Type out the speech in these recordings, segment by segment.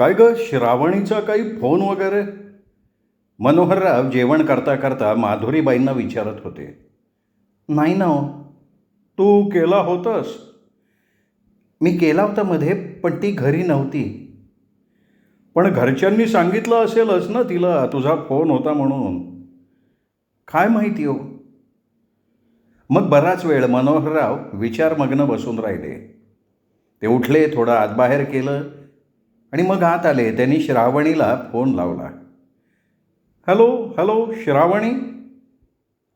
काय ग श्रावणीचा काही फोन वगैरे? मनोहरराव जेवण करता करता माधुरीबाईंना विचारत होते. नाही ना हो. तू केला होतास? मी केला होता मध्ये, पण ती घरी नव्हती. पण घरच्यांनी सांगितलं असेलच ना तिला तुझा फोन होता म्हणून. काय माहिती हो. मग बराच वेळ मनोहरराव विचारमग्न बसून राहिले. ते उठले, थोडं आतबाहेर केलं आणि मग आत आले. त्यांनी श्रावणीला फोन लावला. हॅलो हॅलो श्रावणी.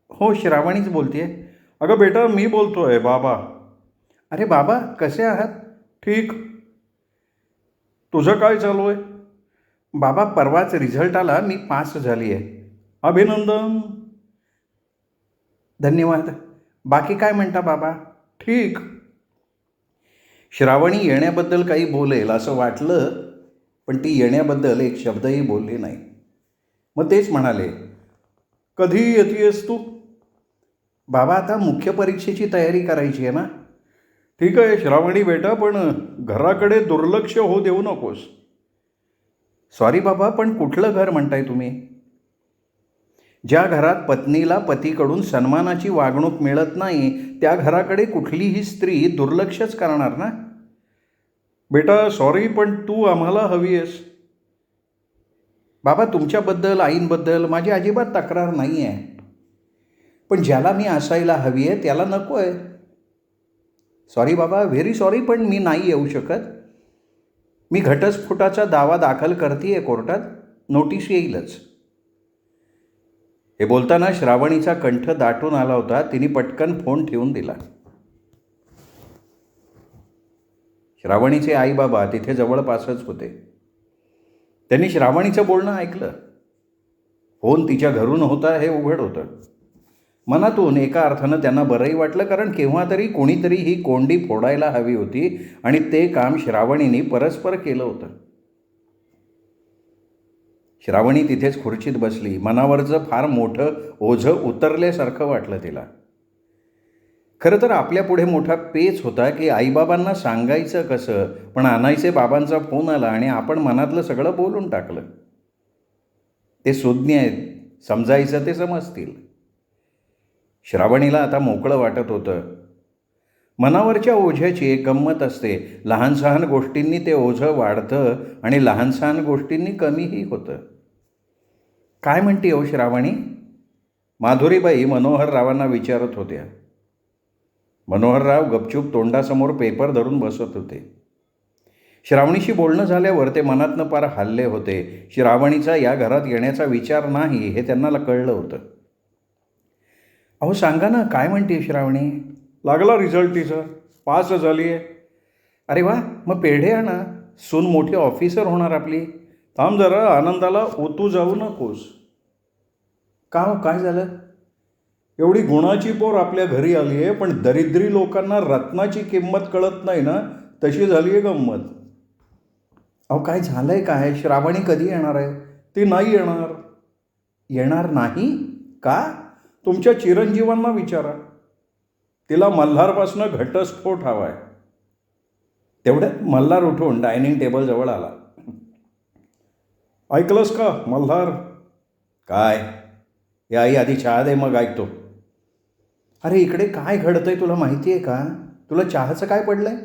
हो, श्रावणीच बोलते आहे. अगं बेटा, मी बोलतो आहे बाबा. अरे बाबा, कसे आहात? ठीक. तुझं काय चालू आहे? बाबा, परवाच रिझल्ट आला, मी पास झाली आहे. अभिनंदन. धन्यवाद. बाकी काय म्हणता बाबा? ठीक. श्रावणी येण्याबद्दल काही बोलेल असं वाटलं, पण ती येण्याबद्दल एक शब्दही बोलली नाही. मग तेच म्हणाले, कधी येतेस तू? बाबा, आता मुख्य परीक्षेची तयारी करायची आहे ना. ठीक आहे श्रावणी बेटा, पण घराकडे दुर्लक्ष होऊ देऊ नकोस. सॉरी बाबा, पण कुठलं घर म्हणताय तुम्ही? ज्या घरात पत्नीला पतीकडून सन्मानाची वागणूक मिळत नाही, त्या घराकडे कुठलीही स्त्री दुर्लक्षच करणार ना. बेटा सॉरी, पण तू आम्हाला हवी आहेस. बाबा, तुमच्याबद्दल आईंबद्दल माझी अजिबात तक्रार नाही आहे, पण ज्याला मी असायला हवी आहे त्याला नको आहे. सॉरी बाबा, व्हेरी सॉरी, पण मी नाही येऊ शकत. मी घटस्फोटाचा दावा दाखल करते आहे कोर्टात. नोटीस येईलच. हे बोलताना श्रावणीचा कंठ दाटून आला होता. तिने पटकन फोन ठेवून दिला. श्रावणीचे आईबाबा तिथे जवळपासच होते. त्यांनी श्रावणीचं बोलणं ऐकलं. फोन तिच्या घरून होता हे उघड होतं. मनातून एका अर्थानं त्यांना बरंही वाटलं, कारण केव्हा तरी कोणीतरी ही कोंडी फोडायला हवी होती आणि ते काम श्रावणीने परस्पर केलं होतं. श्रावणी तिथेच खुर्चीत बसली. मनावरचं फार मोठं ओझं उतरल्यासारखं वाटलं तिला. खरं तर आपल्यापुढे मोठा पेच होता की आईबाबांना सांगायचं कसं, पण अनायसे बाबांचा फोन आला आणि आपण मनातलं सगळं बोलून टाकलं. ते सुज्ञ आहेत, समजायचं ते समजतील. श्रावणीला आता मोकळं वाटत होतं. मनावरच्या ओझ्याची एक गंमत असते. लहान सहान गोष्टींनी ते ओझं वाढतं आणि लहान सहान गोष्टींनी कमीही होतं. काय म्हणते हो श्रावणी? माधुरीबाई मनोहररावांना विचारत होत्या. मनोहरराव गपचूप तोंडासमोर पेपर धरून बसत होते. श्रावणीशी बोलणं झाल्यावर ते मनातनं पार हल्ले होते. श्रावणीचा या घरात येण्याचा विचार नाही हे त्यांना कळलं होतं. अहो सांगा ना, काय म्हणते श्रावणी? लागला रिझल्ट तिचा, पास झाली आहे. अरे वा, मग पेढे आणा, सून मोठी ऑफिसर होणार आपली. थांब जरा, आनंदाला ओतू जाऊ नकोस. का हो, काय झालं? एवढी गुणाची पोर आपल्या घरी आली आहे, पण दरिद्री लोकांना रत्नाची किंमत कळत नाही ना, तशी झाली आहे गंमत. अहो काय झालं आहे काय? श्रावणी कधी येणार आहे? ती नाही येणार. येणार नाही का? तुमच्या चिरंजीवांना विचारा. तिला मल्हारपासनं घटस्फोट हवा आहे. तेवढ्यात मल्हार उठून डायनिंग टेबलजवळ आला. ऐकलंस का मल्हार? काय? या आई, आधी चहा दे, मग ऐकतो. अरे इकडे काय घडतंय तुला माहिती आहे का? तुला चहाचं काय पडलंय?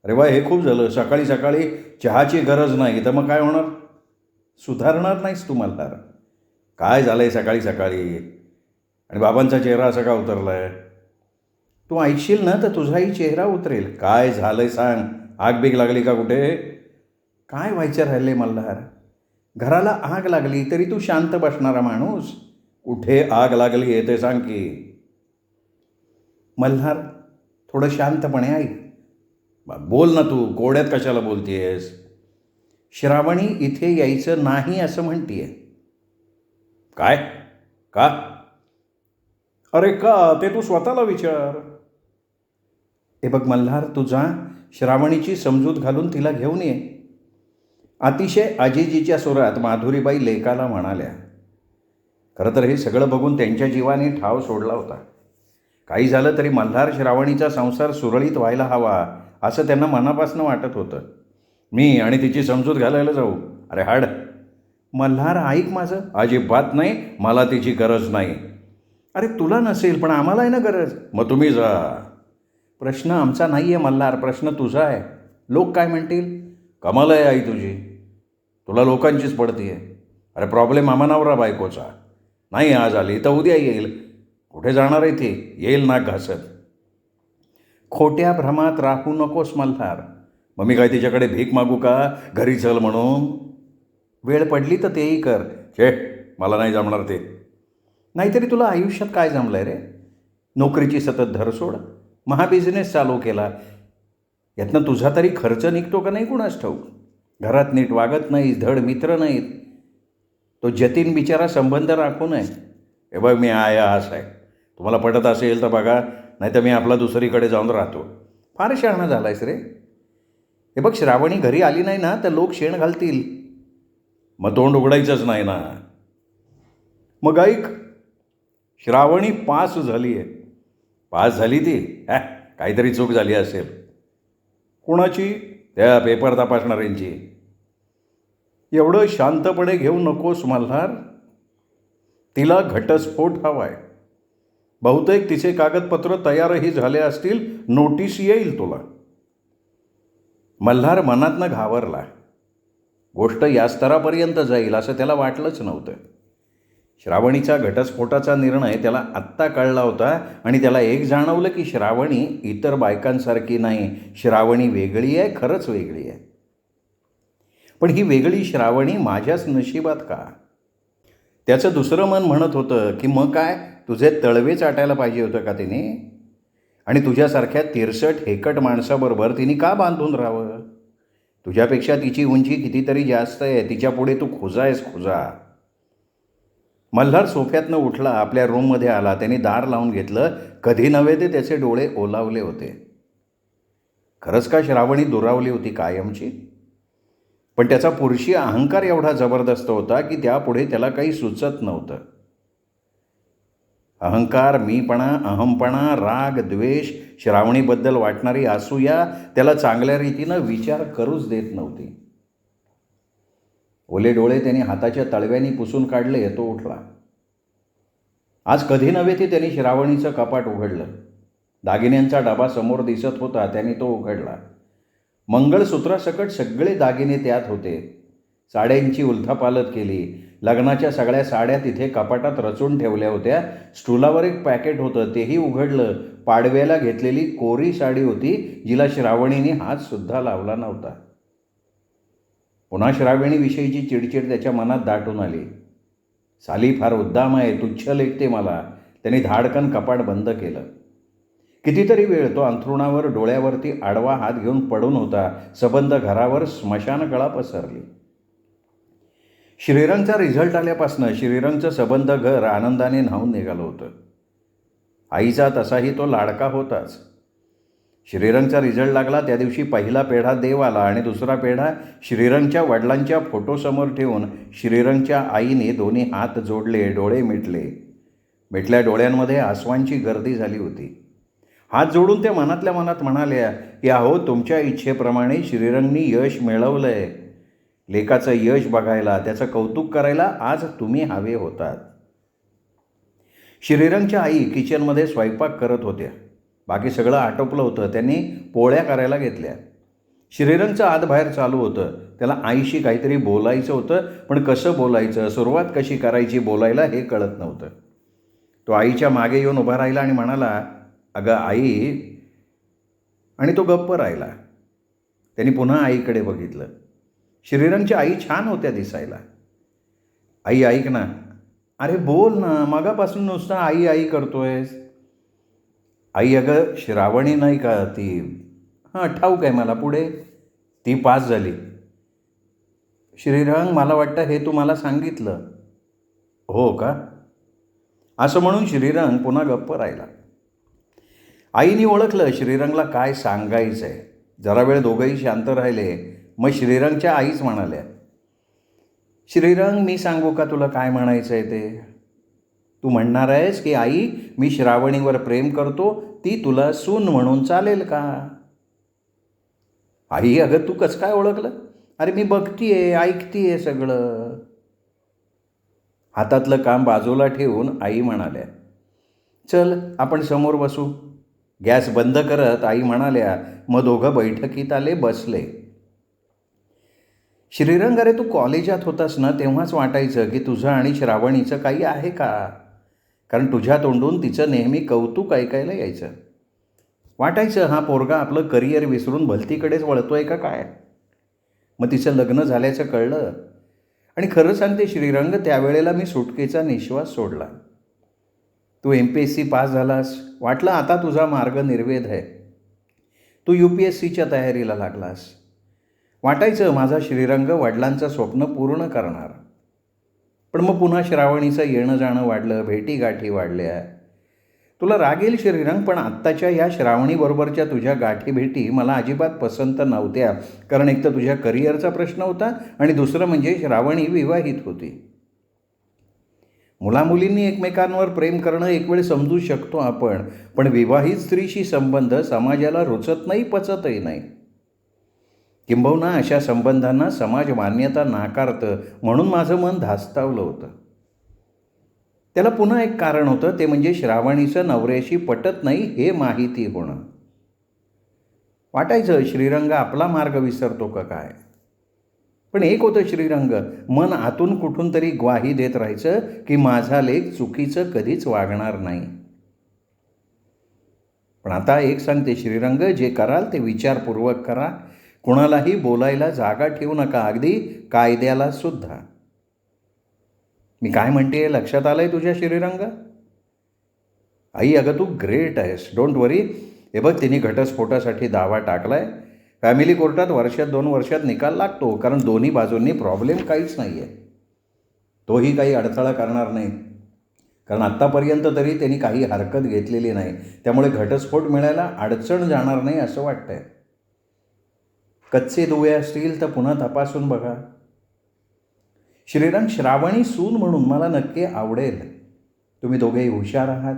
अरे वा, हे खूप झालं. सकाळी सकाळी चहाची गरज नाही तर मग काय होणार? सुधारणार नाहीस तू मल्हार. काय झालं आहे सकाळी सकाळी? आणि बाबांचा चेहरा असा का उतरला आहे? तू ऐकशील ना तर तुझाही चेहरा उतरेल. काय झालं आहे सांग. आग बीग लागली का कुठे? काय व्हायचं राहिले मल्हार? घराला आग लागली तरी तू शांत बसणारा माणूस. कुठे आग लागली आहे ते सांग की. मल्हार, थोडं शांतपणे ऐक. बोल ना तू, कोड्यात कशाला बोलतेस? श्रावणी इथे यायचं नाही असं म्हणतीये. काय? का? अरे का, ते तू स्वतःला विचार. हे बघ मल्हार, तू जा, श्रावणीची समजूत घालून तिला घेऊन ये. अतिशय आजिजीच्या सुरात माधुरीबाई लेकाला म्हणाल्या. खरं तर हे सगळं बघून त्यांच्या जीवाने ठाव सोडला होता. काही झालं तरी मल्हार श्रावणीचा संसार सुरळीत व्हायला हवा असं त्यांना मनापासून वाटत होतं. मी आणि तिची समजूत घालायला जाऊ? अरे हाड. मल्हार ऐक माझं, अजिबात नाही, मला तिची गरज नाही. अरे तुला नसेल पण आम्हाला आहे ना गरज. मग तुम्ही जा. प्रश्न आमचा नाही आहे मल्हार, प्रश्न तुझा आहे. लोक काय म्हणतील? कमाल आहे आई तुझी, तुला लोकांचीच पडती आहे. अरे प्रॉब्लेम आम्हा नवरा बायकोचा. नाही आज आली तर उद्या येईल. कुठे जाणार आहे ती? येईल नाक घासत. खोट्या भ्रमात राहू नकोस मल्हार. मग मी काय तिच्याकडे भीक मागू का घरी चल म्हणून? वेळ पडली तर तेही कर. छे, मला नाही जमणार ते. नाहीतरी तुला आयुष्यात काय जमलं आहे रे? नोकरीची सतत धरसोड, बिझनेस चालू केला, यातनं तुझा तरी खर्च निघतो का नाही कुणास ठाऊक. घरात नीट वागत नाहीस, धड मित्र नाहीत. तो जतीन बिचारा संबंध राखू नये. हे बघ मी असं आहे, तुम्हाला पटत असेल तर बघा, नाही तर मी आपला दुसरीकडे जाऊन राहतो. फार शहाणा झालायस रे. हे बघ श्रावणी घरी आली नाही ना तर लोक शेण घालतील. मग तोंड उघडायचंच नाही ना. मग ऐक, श्रावणी पास झाली आहे. पास झाली ती? काहीतरी चूक झाली असेल. कोणाची? त्या पेपर तपासणाऱ्यांची. एवढं शांतपणे घेऊ नकोस मल्हार. तिला घटस्फोट हवाय. बहुतेक तिचे कागदपत्र तयारही झाले असतील, नोटीस येईल तुला. मल्हार मनातनं घाबरला. गोष्ट या स्तरापर्यंत जाईल असं त्याला वाटलंच नव्हतं. श्रावणीचा घटस्फोटाचा निर्णय त्याला आत्ता कळला होता आणि त्याला एक जाणवलं की श्रावणी इतर बायकांसारखी नाही. श्रावणी वेगळी आहे, खरंच वेगळी आहे. पण ही वेगळी श्रावणी माझ्याच नशिबात का? त्याचं दुसरं मन म्हणत होतं की मग काय, तुझे तळवे चाटायला पाहिजे होतं का तिने? आणि तुझ्यासारख्या तिरसट हेकट माणसाबरोबर तिने का बांधून राहावं? तुझ्यापेक्षा तिची उंची कितीतरी जास्त आहे. तिच्या पुढे तू खुजा आहेस, खुजा. मल्हार सोफ्यातनं उठला, आपल्या रूममध्ये आला. त्याने दार लावून घेतलं. कधी नव्हे ते त्याचे डोळे ओलावले होते. खरंच का श्रावणी दुरावली होती कायमची? पण त्याचा पुरुषी अहंकार एवढा जबरदस्त होता की त्यापुढे त्याला काही सुचत नव्हतं. अहंकार, मीपणा, अहमपणा, राग, द्वेष, श्रावणीबद्दल वाटणारी असूया त्याला चांगल्या रीतीनं विचार करूच देत नव्हती. ओले डोळे त्याने हाताच्या तळव्यानी पुसून काढले. तो उठला. आज कधी नव्हे ते त्याने श्रावणीचं कपाट उघडलं. दागिन्यांचा डबा समोर दिसत होता. त्याने तो उघडला. मंगळसूत्रासकट सगळे दागिने त्यात होते. साड्यांची उलथापालथ केली. लग्नाच्या सगळ्या साड्या तिथे कपाटात रचून ठेवल्या होत्या. स्टुलावर एक पॅकेट होतं, तेही उघडलं. पाडव्याला घेतलेली कोरी साडी होती, जिला श्रावणीने हातसुद्धा लावला नव्हता. पुन्हा श्रावणीविषयीची चिडचिड त्याच्या मनात दाटून आली. साली फार उद्दाम आहे, तुच्छ लेखते मला. त्याने धाडकन कपाट बंद केलं. कितीतरी वेळ तो अंथरुणावर डोळ्यावरती आडवा हात घेऊन पडून होता. सबंध घरावर स्मशानकळा पसरली. श्रीरंगचा रिझल्ट आल्यापासनं श्रीरंगचं सबंध घर आनंदाने न्हावून निघालं होतं. आईचा तसाही तो लाडका होताच. श्रीरंगचा रिझल्ट लागला त्या दिवशी पहिला पेढा देव आला आणि दुसरा पेढा श्रीरंगच्या वडिलांच्या फोटोसमोर ठेवून श्रीरंगच्या आईने दोन्ही हात जोडले, डोळे मिटले. मिटल्या डोळ्यांमध्ये आसवांची गर्दी झाली होती. हात जोडून त्या मनातल्या मनात म्हणाल्या की अहो, तुमच्या इच्छेप्रमाणे श्रीरंगनी यश मिळवलं आहे. लेकाचं यश बघायला, त्याचं कौतुक करायला आज तुम्ही हवे होतात. श्रीरंगच्या आई किचनमध्ये स्वयंपाक करत होत्या. बाकी सगळं आटोपलं होतं. त्यांनी पोळ्या करायला घेतल्या. श्रीरंगचं आत बाहेर चालू होतं. त्याला आईशी काहीतरी बोलायचं होतं, पण कसं बोलायचं, सुरुवात कशी करायची बोलायला हे कळत नव्हतं. तो आईच्या मागे येऊन उभा राहिला आणि म्हणाला, अगं आई. आणि तो गप्प राहिला. त्यांनी पुन्हा आईकडे बघितलं. श्रीरंगच्या आई छान होत्या दिसायला. आई ऐक ना. अरे बोल ना, मगापासून नुसतं आई आई करतोयस. आई अगं श्रावणी नाही का ती? हां ठाऊक आहे मला. पुढे? ती पास झाली. श्रीरंग, मला वाटतं हे तू मला सांगितलं. हो का? असं म्हणून श्रीरंग पुन्हा गप्प राहिला. आईने ओळखलं श्रीरंगला काय सांगायचं आहे. जरा वेळ दोघंही शांत राहिले. मग श्रीरंगच्या आईच म्हणाल्या, श्रीरंग, मी सांगू का तुला काय म्हणायचं आहे ते? तू म्हणणार आहेस की आई, मी श्रावणीवर प्रेम करतो, ती तुला सून म्हणून चालेल का? आई, अगं तू कसं काय ओळखलं? अरे मी बघतीये, ऐकतीये सगळं. हातातलं काम बाजूला ठेवून आई म्हणाल्या, चल आपण समोर बसू. गॅस बंद करत आई म्हणाल्या. मग दोघं बैठकीत आले, बसले. श्रीरंग, अरे तू कॉलेजात होतास ना, तेव्हाच वाटायचं की तुझं आणि श्रावणीचं काही आहे का? कारण तुझ्या तोंडून तिचं नेहमी कौतुक ऐकायला यायचं. वाटायचं हा पोरगा आपलं करिअर विसरून भलतीकडेच वळतोय का काय. मग तिचं लग्न झाल्याचं कळलं. आणि खरं सांगते श्रीरंग, त्यावेळेला मी सुटकेचा निश्वास सोडला. तू MPSC पास झालास, वाटलं आता तुझा मार्ग निर्वेध आहे. तू UPSCच्या तयारीला लागलास. वाटायचं माझा श्रीरंग वडिलांचं स्वप्न पूर्ण करणार. पण मग पुन्हा श्रावणीचं येणं जाणं वाढलं, भेटीगाठी वाढल्या. तुला राग येईल श्रीरंग, पण आत्ताच्या या श्रावणीबरोबरच्या तुझ्या गाठीभेटी मला अजिबात पसंत नव्हत्या. कारण एक तर तुझ्या करिअरचा प्रश्न होता आणि दुसरं म्हणजे श्रावणी विवाहित होती. मुलामुलींनी एकमेकांवर प्रेम करणं एक वेळ समजू शकतो आपण, पण विवाहित स्त्रीशी संबंध समाजाला रुचत नाही, पचतही नाही. किंबहुना अशा संबंधांना समाज मान्यता नाकारतं, म्हणून माझं मन धास्तावलं होतं. त्याला पुन्हा एक कारण होतं, ते म्हणजे श्रावणीचं नवऱ्याशी पटत नाही हे माहिती होणं. वाटायचं श्रीरंग आपला मार्ग विसरतो का काय. पण एक होतं श्रीरंग, मन आतून कुठून तरी ग्वाही देत राहायचं की माझा लेक चुकीचं कधीच वागणार नाही. पण आता एक सांगते श्रीरंग, जे कराल ते विचारपूर्वक करा. कुणालाही बोलायला जागा ठेवू नका, अगदी कायद्याला सुद्धा. मी काय म्हणते लक्षात आलंय तुझ्या श्रीरंग? आई, अगं तू ग्रेट आहेस, डोंट वरी. हे बघ, तिने घटस्फोटासाठी दावा टाकलाय. फॅमिली कोर्टात वर्षात 2 वर्षात निकाल लागतो, कारण दोन्ही बाजूंनी प्रॉब्लेम काहीच नाही आहे. तोही काही अडथळा करणार नाही, कारण आत्तापर्यंत तरी त्यांनी काही हरकत घेतलेली नाही. त्यामुळे घटस्फोट मिळायला अडचण जाणार नाही असं वाटतंय. कच्चे दुवे असतील तर पुन्हा तपासून बघा. श्रीरंग, श्रावणी सून म्हणून मला नक्की आवडेल. तुम्ही दोघेही हुशार आहात.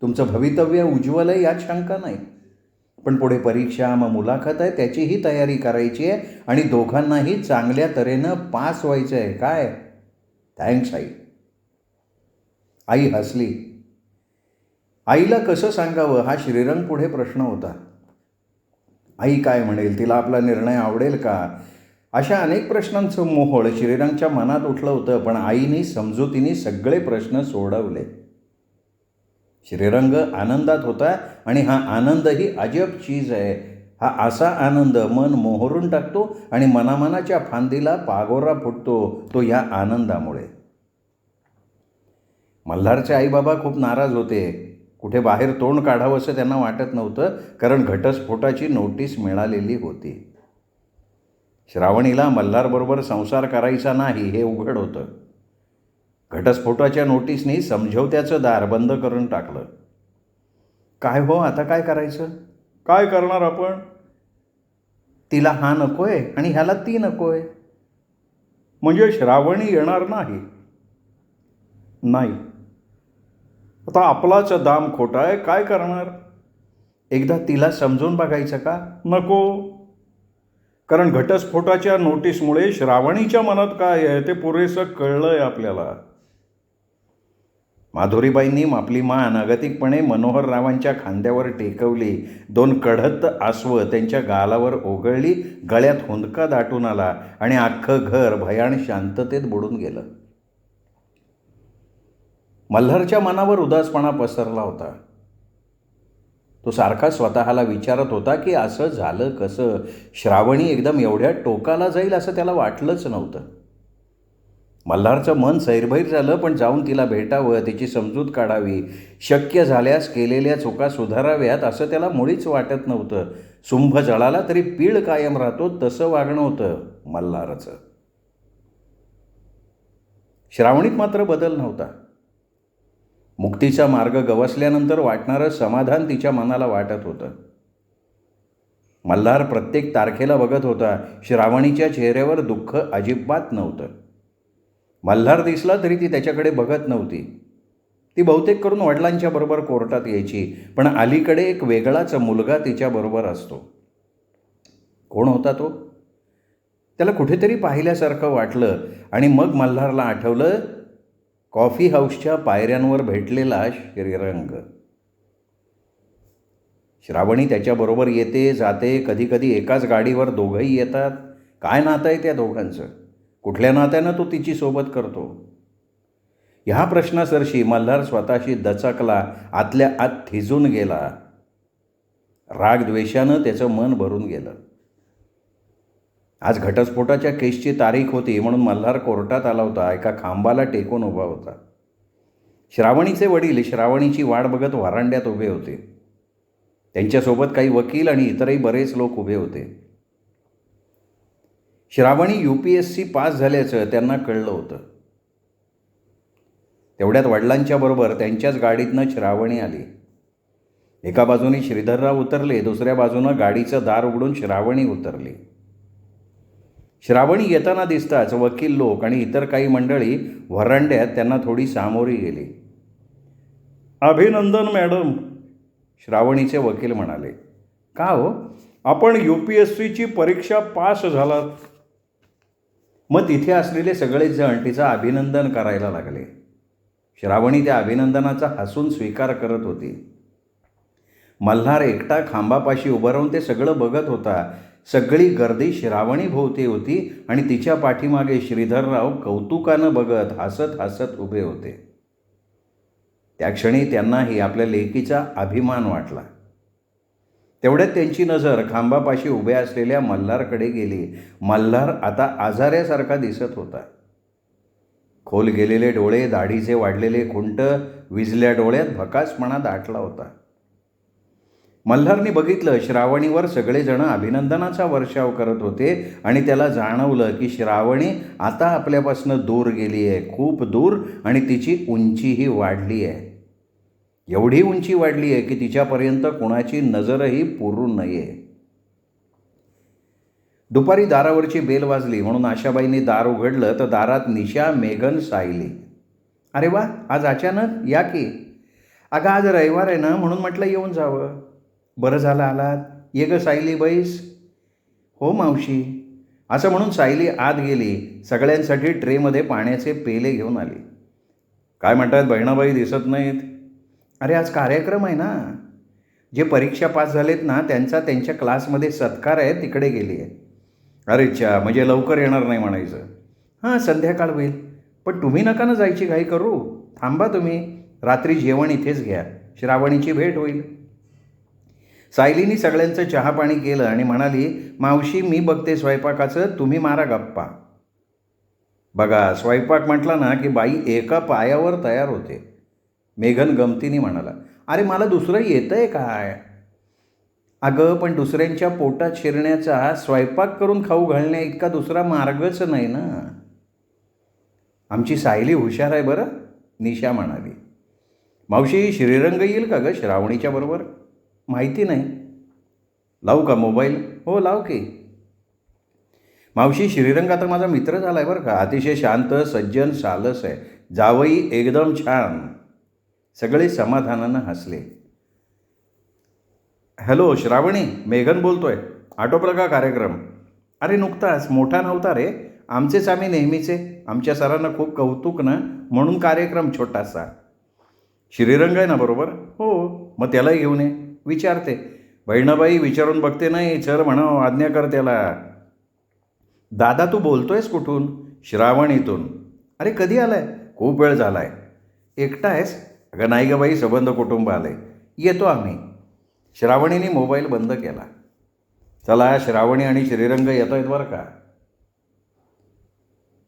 तुमचं भवितव्य उज्ज्वल आहे यात शंका नाही. पण पुढे परीक्षा, मग मुलाखत आहे, त्याचीही तयारी करायची आहे आणि दोघांनाही चांगल्या तऱ्हेनं पास व्हायचं आहे. काय? थँक्स आई. आई हसली. आईला कसं सांगावं हा श्रीरंग पुढे प्रश्न होता. आई काय म्हणेल, तिला आपला निर्णय आवडेल का, अशा अनेक प्रश्नांचं मोहोळ श्रीरंगच्या मनात उठलं होतं. पण आईने समजुतीने सगळे प्रश्न सोडवले. श्रीरंग आनंदात होता आणि हा आनंदही अजब चीज आहे. हा असा आनंद मन मोहरून टाकतो आणि मनामनाच्या फांदीला पागोरा फुटतो, तो या आनंदामुळे. मल्हारचे आईबाबा खूप नाराज होते. कुठे बाहेर तोंड काढावं असं त्यांना वाटत नव्हतं, कारण घटस्फोटाची नोटीस मिळालेली होती. श्रावणीला मल्हारबरोबर संसार करायचा नाही हे उघड होतं. घटस्फोटाच्या नोटीसनी समझोत्याचं दार बंद करून टाकलं. काय हो, आता काय करायचं? काय करणार आपण? तिला हा नकोय आणि ह्याला ती नकोय. म्हणजे श्रावणी येणार नाही? नाही. आता आपलाच दाम खोटा आहे, काय करणार? एकदा तिला समजून बघायचं का? नको. कारण घटस्फोटाच्या नोटीसमुळे श्रावणीच्या मनात काय आहे ते पुरेसं कळलंय आपल्याला. माधुरीबाईंनी आपली मान अगतिकपणे मनोहररावांच्या खांद्यावर टेकवली. 2 कढत आसवं त्यांच्या गालावर ओघळली. गळ्यात हुंदका दाटून आला आणि अख्खं घर भयाण शांततेत बुडून गेलं. मल्हारच्या मनावर उदासपणा पसरला होता. तो सारखा स्वतःला विचारत होता की असं झालं कसं? श्रावणी एकदम एवढ्या टोकाला जाईल असं त्याला वाटलंच नव्हतं. मल्हारचं मन सैरभैर झालं, पण जाऊन तिला भेटावं, तिची समजूत काढावी, शक्य झाल्यास केलेल्या चुका सुधाराव्यात असं त्याला मुळीच वाटत नव्हतं. सुंभ जळाला तरी पीळ कायम राहतो तसं वागणं होतं मल्हारचं. श्रावणीत मात्र बदल नव्हता. मुक्तीचा मार्ग गवसल्यानंतर वाटणारं समाधान तिच्या मनाला वाटत होतं. मल्हार प्रत्येक तारखेला बघत होता. श्रावणीच्या चेहऱ्यावर दुःख अजिबात नव्हतं. मल्हार दिसला तरी ती त्याच्याकडे बघत नव्हती. ती बहुतेक करून वडिलांच्या बरोबर कोर्टात यायची, पण अलीकडे एक वेगळाच मुलगा तिच्याबरोबर असतो. कोण होता तो? त्याला कुठेतरी पाहिल्यासारखं वाटलं आणि मग मल्हारला आठवलं कॉफी हाऊसच्या पायऱ्यांवर भेटलेला श्रीरंग. श्रावणी त्याच्याबरोबर येते जाते, कधीकधी एकाच गाडीवर दोघंही येतात. काय नातं आहे त्या दोघांचं? कुठल्या नात्यानं तो तिची सोबत करतो? ह्या प्रश्नासरशी मल्हार स्वतःशी दचकला, आतल्या आत थिजून गेला. रागद्वेषानं त्याचं मन भरून गेलं. आज घटस्फोटाच्या केसची तारीख होती म्हणून मल्हार कोर्टात आला होता. एका खांबाला टेकून उभा होता. श्रावणीचे वडील श्रावणीची वाट बघत व्हरांड्यात उभे होते. त्यांच्यासोबत काही वकील आणि इतरही बरेच लोक उभे होते. श्रावणी UPSC पास झाल्याचं त्यांना कळलं होतं. तेवढ्यात वडिलांच्या बरोबर त्यांच्याच गाडीतनं श्रावणी आली. एका बाजूने श्रीधरराव उतरले, दुसऱ्या बाजूनं गाडीचं दार उघडून श्रावणी उतरली. श्रावणी येताना दिसताच वकील लोक आणि इतर काही मंडळी व्हरांड्यात त्यांना थोडी सामोरी गेली. अभिनंदन मॅडम, श्रावणीचे वकील म्हणाले. का हो? आपण UPSCची परीक्षा पास झालात. मग तिथे असलेले सगळेच जण तिचं अभिनंदन करायला लागले. श्रावणी त्या अभिनंदनाचा हसून स्वीकार करत होती. मल्हार एकटा खांबापाशी उभं राहून ते सगळं बघत होता. सगळी गर्दी श्रावणी भोवती होती आणि तिच्या पाठीमागे श्रीधरराव कौतुकानं बघत हसत हसत उभे होते. त्या क्षणी त्यांनाही आपल्या लेकीचा अभिमान वाटला. तेवढ्यात त्यांची नजर खांबापाशी उभ्या असलेल्या मल्हारकडे गेली. मल्हार आता आजाऱ्यासारखा दिसत होता. खोल गेलेले डोळे, दाढीचे वाढलेले खुंट, विजल्या डोळ्यात भकासपणा दाटला होता. मल्हारने बघितलं श्रावणीवर सगळेजण अभिनंदनाचा वर्षाव करत होते आणि त्याला जाणवलं की श्रावणी आता आपल्यापासून दूर गेली आहे, खूप दूर, आणि तिची उंचीही वाढली आहे. एवढी उंची वाढली आहे की तिच्यापर्यंत कुणाची नजरही पुरू नये. दुपारी दारावरची बेल वाजली म्हणून आशाबाईंनी दार उघडलं तर दारात निशा, मेघन, सायली. अरे वा, आज अचानक? या की. अगं आज रविवार आहे ना म्हणून म्हटलं येऊन जावं. बरं झालं आलात. ये ग सायली, बैस. हो मावशी. असं म्हणून सायली आत गेली. सगळ्यांसाठी ट्रेमध्ये पाण्याचे पेले घेऊन आली. काय म्हणतात बहिणाबाई, दिसत नाहीत? अरे आज कार्यक्रम आहे ना. जे परीक्षा पास झालेत ना त्यांचा त्यांच्या क्लासमध्ये सत्कार आहे, तिकडे गेली आहे. अरे अच्छा, म्हणजे लवकर येणार नाही म्हणायचं. हां, संध्याकाळ होईल. पण तुम्ही नका ना जायची घाई करू. थांबा तुम्ही. रात्री जेवण इथेच घ्या. श्रावणीची भेट होईल. सायलीनी सगळ्यांचं चहापाणी केलं आणि म्हणाली, मावशी मी बघते स्वयंपाकाचं, तुम्ही मारा गप्पा. बघा, स्वयंपाक म्हटला ना की बाई एका पायावर तयार होते. मेघन गमतीने म्हणाला, अरे मला दुसरं येतं आहे काय? अगं पण दुसऱ्यांच्या पोटात शिरण्याचा स्वयंपाक करून खाऊ घालण्या इतका दुसरा मार्गच नाही ना. आमची सायली हुशार आहे बरं, निशा म्हणाली. मावशी श्रीरंग येईल का गं श्रावणीच्या बरोबर? माहिती नाही. लावू का मोबाईल? हो लाव की. मावशी श्रीरंग आता माझा मित्र झाला आहे बरं का. अतिशय शांत, सज्जन, सालस आहे. जावई एकदम छान. सगळे समाधानानं हसले. हॅलो श्रावणी, मेघन बोलतोय. आटोपला का कार्यक्रम? अरे नुकताच. मोठा नव्हता रे, आमचेच आम्ही नेहमीचे. आमच्या सरांना खूप कौतुक ना म्हणून कार्यक्रम छोटासा. श्रीरंग आहे ना बरोबर? हो. मग त्यालाही घेऊन ये. विचारते. बहिणाबाई विचारून बघते नाही, चल म्हणावं, आज्ञा कर त्याला. दादा तू बोलतोयस कुठून? श्रावणीतून. अरे कधी आलाय? खूप वेळ झालाय. एकटा आहेस? अगं नाही ग बाई, संबंध कुटुंब आलंय. येतो आम्ही. श्रावणीने मोबाईल बंद केला. चला, श्रावणी आणि श्रीरंग येत आहेत बरं का.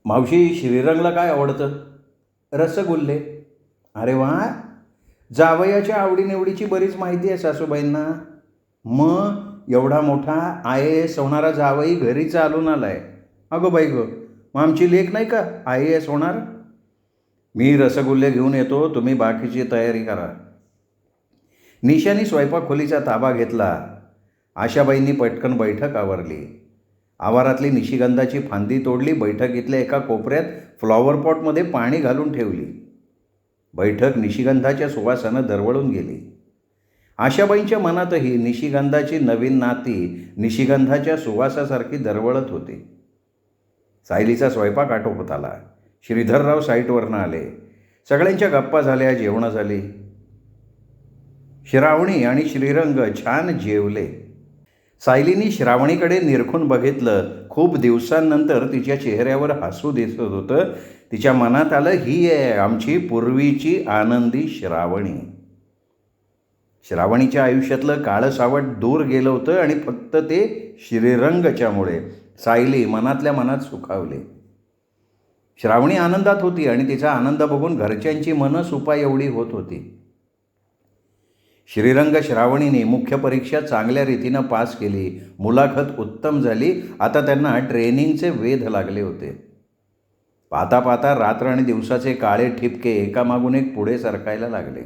मावशी श्रीरंगला काय आवडतं? रसगुल्ले. अरे वा, जावयाच्या आवडीनिवडीची बरीच माहिती आहे सासूबाईंना. मग एवढा मोठा IAS होणारा जावई घरी चालून आलाय. अगं बाई गं, मग आमची लेक नाही का IAS होणार? मी रसगुल्ले घेऊन येतो, तुम्ही बाकीची तयारी करा. निशाने स्वयंपाकखोलीचा ताबा घेतला. आशाबाईंनी पटकन बैठक आवरली. आवारातली निशिगंधाची फांदी तोडली. बैठकीतल्या एका कोपऱ्यात फ्लॉवर पॉटमध्ये पाणी घालून ठेवली. बैठक निशिगंधाच्या सुवासानं दरवळून गेली. आशाबाईंच्या मनातही निशिगंधाची नवीन नाती निशिगंधाच्या सुवासासारखी दरवळत होती. सायलीचा स्वयंपाक आटोपत आला. श्रीधरराव साईटवरनं आले. सगळ्यांच्या गप्पा झाल्या, जेवणं झाली. श्रावणी आणि श्रीरंग छान जेवले. सायलीनी श्रावणीकडे निरखून बघितलं. खूप दिवसांनंतर तिच्या चेहऱ्यावर हसू दिसत होतं. तिच्या मनात आलं, ही आहे आमची पूर्वीची आनंदी श्रावणी. श्रावणीच्या आयुष्यातलं काळं सावट दूर गेलं होतं आणि फक्त ते श्रीरंगच्यामुळे सायली मनातल्या मनात सुखावले. श्रावणी आनंदात होती आणि तिचा आनंद बघून घरच्यांची मनं सुपा एवढी होत होती. श्रीरंग श्रावणीने मुख्य परीक्षा चांगल्या रीतीनं पास केली. मुलाखत उत्तम झाली. आता त्यांना ट्रेनिंगचे वेध लागले होते. पाहता पाहता रात्र आणि दिवसाचे काळे ठिपके एकामागून एक पुढे सरकायला लागले.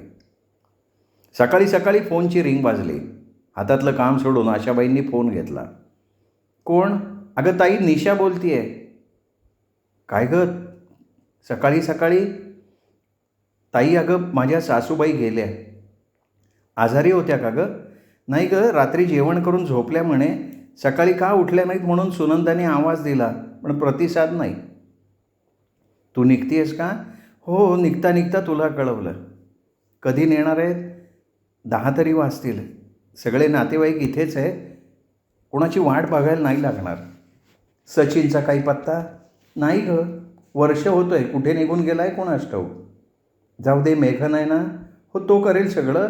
सकाळी सकाळी फोनची रिंग वाजली. हातातलं काम सोडून आशाबाईंनी फोन घेतला. कोण? अगं ताई, निशा बोलतीये. काय गं सकाळी सकाळी? ताई, अगं माझ्या सासूबाई गेल्या. आजारी होत्या का गं? नाही गं, रात्री जेवण करून झोपल्या म्हणे. सकाळी का उठल्या नाहीत म्हणून सुनंदाने आवाज दिला, पण प्रतिसाद नाही. तू निघतीयस का? हो, निघता निघता तुला कळवलं. कधी नेणार आहेत? 10 तरी वाजतील. सगळे नातेवाईक इथेच आहे. कोणाची वाट बघायला नाही लागणार. सचिनचा काही पत्ता? नाही गं, वर्ष होतं आहे. कुठे निघून गेला आहे कोणास ठाऊक. जाऊ दे, मेघन आहे ना, हो तो करेल सगळं.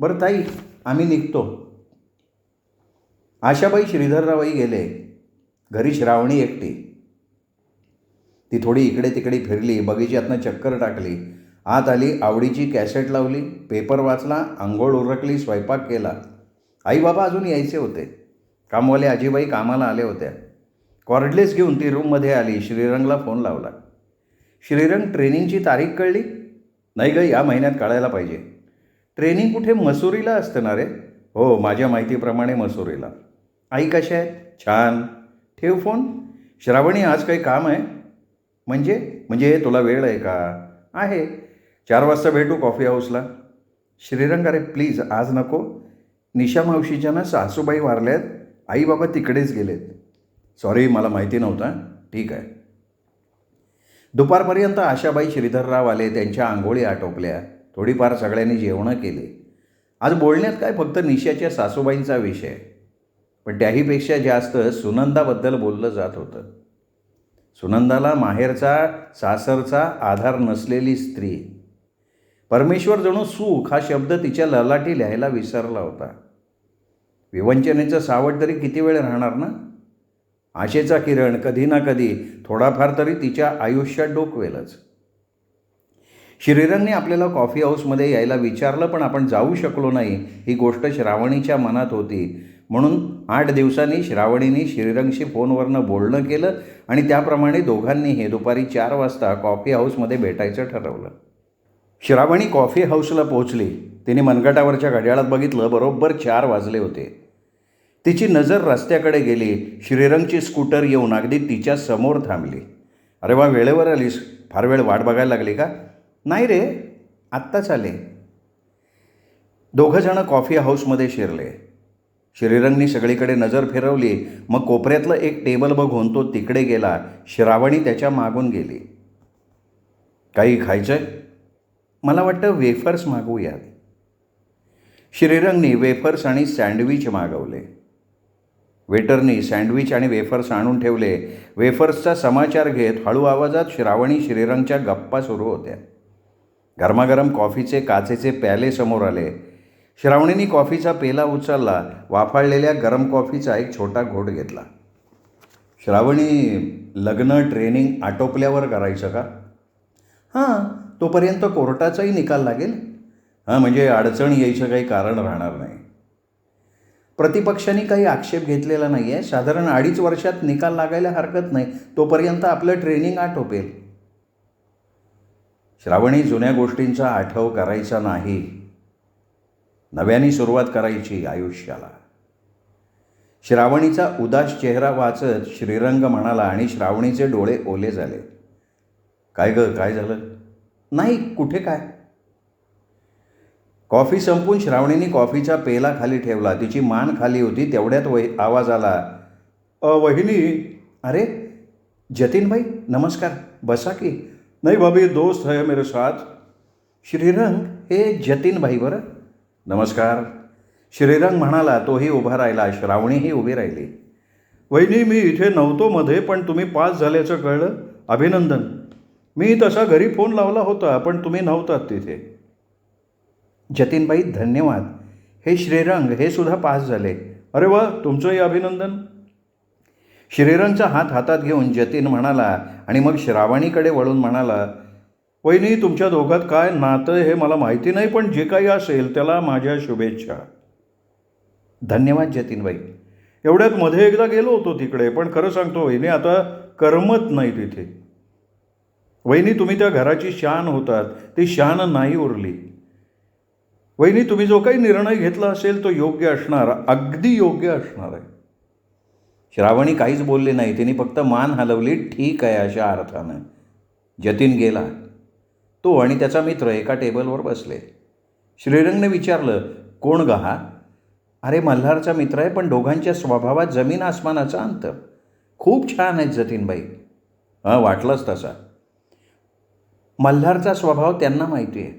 बरं ताई, आम्ही निघतो. आशाबाई श्रीधररावही गेले. घरी श्रावणी एकटी. ती थोडी इकडे तिकडे फिरली. बगीच्यातनं चक्कर टाकली. आत आली. आवडीची कॅसेट लावली. पेपर वाचला. आंघोळ उरकली. स्वयंपाक केला. आई बाबा अजून यायचे होते. कामवाले आजीबाई कामाला आल्या होत्या. कॉर्डलेस घेऊन ती रूममध्ये आली. श्रीरंगला फोन लावला. श्रीरंग, ट्रेनिंगची तारीख कळली? नाही गं, या महिन्यात कळायला पाहिजे. ट्रेनिंग कुठे? मसुरीला असतं ना रे? हो, माझ्या माहितीप्रमाणे मसुरीला. आई कशा आहेत? छान. ठेव फोन. श्रावणी, आज काही काम आहे? म्हणजे तुला वेळ आहे का? आहे. 4 वाजता भेटू कॉफी हाऊसला. श्रीरंग, अरे प्लीज आज नको. निशा मावशीच्या ना सासूबाई वारल्यात. आई बाबा तिकडेच गेलेत. सॉरी, मला माहिती नव्हतं. ठीक आहे. दुपारपर्यंत आशाबाई श्रीधरराव आले. त्यांच्या आंघोळी आटोपल्या. थोडीफार सगळ्यांनी जेवणं केली. आज बोलण्यात काय फक्त निशाच्या सासूबाईंचा विषय, पण त्याहीपेक्षा जास्त सुनंदाबद्दल बोललं जात होतं. सुनंदाला माहेरचा सासरचा आधार नसलेली स्त्री. परमेश्वर जणू सुख हा शब्द तिच्या ललाटी लिहायला विसरला होता. विवंचनेचं सावट तरी किती वेळ राहणार ना? आशेचा किरण कधी ना कधी थोडाफार तरी तिच्या आयुष्यात डोकवेलच. श्रीरंगने आपल्याला कॉफी हाऊसमध्ये यायला विचारलं, पण आपण जाऊ शकलो नाही. ही गोष्ट श्रावणीच्या मनात होती. म्हणून 8 दिवसांनी श्रावणीने श्रीरंगशी फोनवरनं बोलणं केलं आणि त्याप्रमाणे दोघांनीही दुपारी 4 वाजता कॉफी हाऊसमध्ये भेटायचं ठरवलं. श्रावणी कॉफी हाऊसला पोहोचली. तिने मनगटावरच्या घड्याळात बघितलं. बरोबर 4 वाजले होते. तिची नजर रस्त्याकडे गेली. श्रीरंगची स्कूटर येऊन अगदी तिच्या समोर थांबली. अरे वा, वेळेवर आलीस. फार वेळ वाट बघायला लागली का? नाही रे, आत्ताच आले. दोघंजणं कॉफी हाऊसमध्ये शिरले. श्रीरंगनी सगळीकडे नजर फिरवली. मग कोपऱ्यातलं एक टेबल बघून तो तिकडे गेला. श्रावणी त्याच्या मागून गेली. काही खायचंय? मला वाटतं वेफर्स मागवूयात. श्रीरंगनी वेफर्स आणि सँडविच मागवले. वेटरनी सँडविच आणि वेफर्स आणून ठेवले. वेफर्सचा समाचार घेत हळू आवाजात श्रावणी श्रीरंगच्या गप्पा सुरू होत्या. गरमागरम कॉफीचे काचेचे प्याले समोर आले. श्रावणीने कॉफीचा पेला उचलला. वाफाळलेल्या गरम कॉफीचा एक छोटा घोट घेतला. श्रावणी, लग्न ट्रेनिंग आटोपल्यावर करायचं का? हां, तोपर्यंत कोर्टाचाही निकाल लागेल. हां, म्हणजे अडचण यायचं काही कारण राहणार नाही. प्रतिपक्षांनी काही आक्षेप घेतलेला नाही आहे. साधारण 2.5 वर्षात निकाल लागायला हरकत नाही. तोपर्यंत आपलं ट्रेनिंग आटोपेल. श्रावणी, जुन्या गोष्टींचा आठव करायचा नाही. नव्याने सुरुवात करायची आयुष्याला. श्रावणीचा उदास चेहरा वाचत श्रीरंग म्हणाला आणि श्रावणीचे डोळे ओले झाले. काय गं, काय झालं? नाही, कुठे काय? कॉफी संपून श्रावणीने कॉफीचा पेला खाली ठेवला. तिची मान खाली होती. तेवढ्यात आवाज आला, वहिनी. अरे जतीन भाई, नमस्कार, बसा की. नाही भाभी, दोस्त है मेरे साथ. श्रीरंग, हे जतीन भाई बरं. नमस्कार, श्रीरंग म्हणाला. तोही उभा राहिला. श्रावणीही उभी राहिली. वहिनी, मी इथे नव्हतो मध्ये, पण तुम्ही पास झाल्याचं कळलं. अभिनंदन. मी तसा घरी फोन लावला होता, पण तुम्ही नव्हतात तिथे. जतीनबाई, धन्यवाद. हे श्रीरंग, हे सुद्धा पास झाले. अरे वा, तुमचंही अभिनंदन. श्रीरंगचा हात हातात घेऊन जतीन म्हणाला आणि मग श्रावणीकडे वळून म्हणाला, वहिनी, तुमच्या दोघात काय नातं हे मला माहिती नाही, पण जे काही असेल त्याला माझ्या शुभेच्छा. धन्यवाद जतीनबाई. एवढ्यात मध्ये एकदा गेलो होतो तिकडे, पण खरं सांगतो वहिनी, आता करमत नाही तिथे. वहिनी, तुम्ही त्या घराची शान होतात, ती शान नाही उरली. वहिनी, तुम्ही जो काही निर्णय घेतला असेल तो योग्य असणार, अगदी योग्य असणार आहे. श्रावणी काहीच बोलली नाही. तिने फक्त मान हलवली. ठीक आहे अशा अर्थानं. जतीन गेला. तो आणि त्याचा मित्र एका टेबलवर बसले. श्रीरंगने विचारलं, कोण गहा? अरे मल्हारचा मित्र आहे, पण दोघांच्या स्वभावात जमीन आसमानाचं अंतर. खूप छान आहेत जतीनबाई. वाटलंच तसा. मल्हारचा स्वभाव त्यांना माहिती आहे.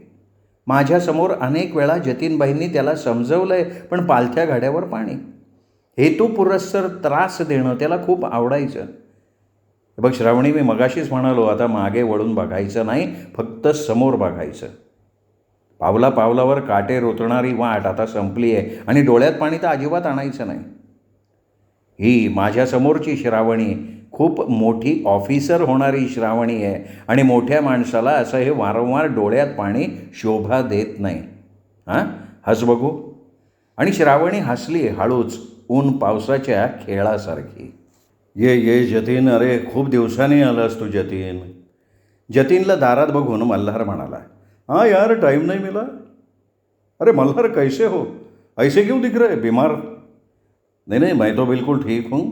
माझ्यासमोर अनेक वेळा जतीनबाईंनी त्याला समजवलं आहे, पण पालथ्या घाड्यावर पाणी. हेतुपुरस्सर त्रास देणं त्याला खूप आवडायचं. बघ श्रावणी, मी मगाशीच म्हणालो, आता मागे वळून बघायचं नाही, फक्त समोर बघायचं. पावला पावलावर काटे रोतणारी वाट आता संपली आहे आणि डोळ्यात पाणी तर अजिबात आणायचं नाही. ही माझ्यासमोरची श्रावणी खूप मोठी ऑफिसर होणारी श्रावणी आहे आणि मोठ्या माणसाला असं हे वारंवार डोळ्यात पाणी शोभा देत नाही. हस बघू. आणि श्रावणी हसली हळूच, ऊन पावसाच्या खेळासारखी. ये जतीन. अरे खूप दिवसांनी आलास तू जतीन. जतीनला दारात बघून मल्हार म्हणाला, हाँ यार, टाइम नहीं मिला. अरे मल्हार, कैसे हो? ऐसे क्यों दिख रहे, बीमार? नहीं, मैं तो बिल्कुल ठीक हूँ.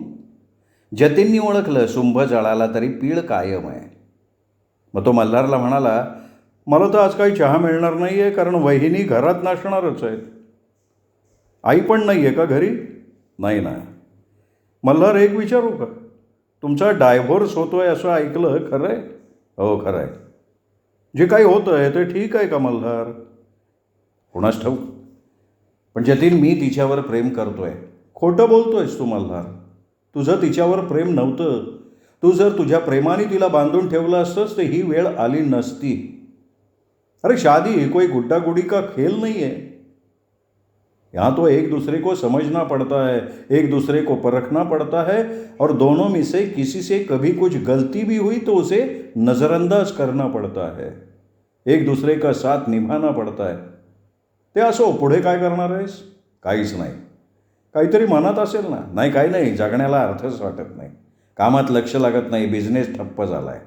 जतीननी ओळखलं. सुंभ जळाला तरी पीळ कायम आहे. मग तो मल्हारला म्हणाला, मला तर आज काही चहा मिळणार नाही आहे, कारण वहिनी घरात नसणारच आहेत. आई पण नाही आहे का घरी? नाही ना. मल्हार, एक विचारू का? तुमचा डायव्होर्स होतो आहे असं ऐकलं, खरं आहे? हो, खरं आहे. जे काही होतं आहे ते ठीक आहे का मल्हार? कुणास ठाऊक. पण जतीन, मी तिच्यावर प्रेम करतो आहे. खोटं बोलतो आहेस तू मल्हार. तुझं तिच्यावर प्रेम नव्हतं. तू जर तुझ्या प्रेमाने तिला बांधून ठेवलं असतंस तर ही वेळ आली नसती. अरे शादी कोई गुड्डा गुड़ी का खेल नहीं है. यहाँ तो एक दूसरे को समझना पड़ता है, एक दूसरे को परखना पड़ता है, और दोनों में से किसी से कभी कुछ गलती भी हुई तो उसे नज़रअंदाज करना पड़ता है. एक दूसरे का साथ निभाना पड़ता है. ते असो, पुढे काय करणार आहेस? काहीच नाही. काहीतरी मनात असेल ना? नाही, काही नाही. जगण्याला अर्थच वाटत नाही. कामात लक्ष लागत नाही. बिझनेस ठप्प झाला आहे.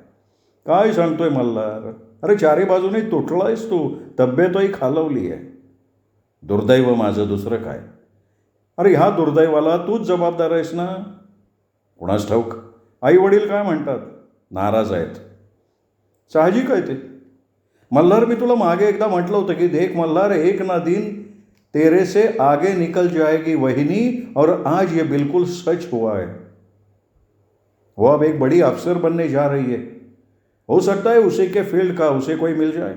काय सांगतोय मल्हार? अरे चारी बाजूने तुटला आहेस तू. तब्येतही खालवली आहे. दुर्दैव माझं, दुसरं काय? अरे ह्या दुर्दैवाला तूच जबाबदार आहेस ना? कुणास ठाऊक. आई वडील काय म्हणतात? नाराज आहेत. साहजिक आहे ते. मल्हार, मी तुला मागे एकदा म्हटलं होतं की देख मल्हार, एक ना दिन तेरे से आगे निकल जाएगी वहिनी, और आज ये बिल्कुल सच हुआ है. वो अब एक बड़ी अफसर बनने जा रही है. हो सकता है उसी के फील्ड का उसे कोई मिल जाए.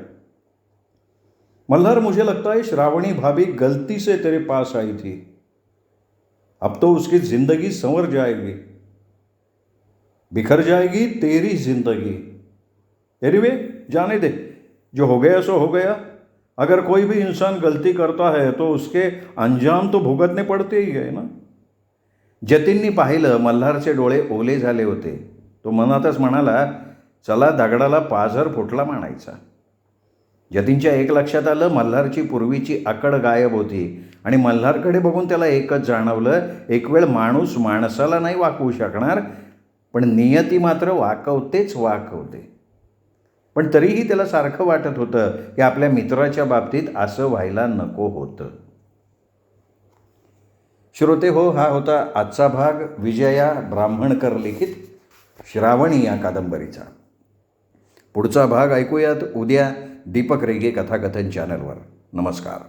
मल्हार, मुझे लगता है श्रावणी भाभी गलती से तेरे पास आई थी. अब तो उसकी जिंदगी संवर जाएगी, बिखर जाएगी तेरी जिंदगी. एनीवे, जाने दे. जो हो गया सो हो गया. अगर कोई भी इंसान गलती करता है तो उसके अंजाम तो भुगतने पड़ते ही है ना. जतीननी पाहिलं, मल्हारचे डोळे ओले झाले होते. तो मनातच म्हणाला, चला दगडाला पाझर फुटला म्हणायचा. जतीनच्या एक लक्षात आलं, मल्हारची पूर्वीची आकड गायब होती आणि मल्हारकडे बघून त्याला एकच जाणवलं, एक वेळ माणूस माणसाला नाही वाकवू शकणार, पण नियती मात्र वाकवतेच वाकवते. पण तरीही त्याला सारखं वाटत होतं की आपल्या मित्राच्या बाबतीत असं व्हायला नको होतं. श्रोते हो, हा होता आजचा भाग विजया ब्राह्मणकर लिखित श्रावणी या कादंबरीचा. पुढचा भाग ऐकूयात उद्या दीपक रेगे कथाकथन चॅनलवर. नमस्कार.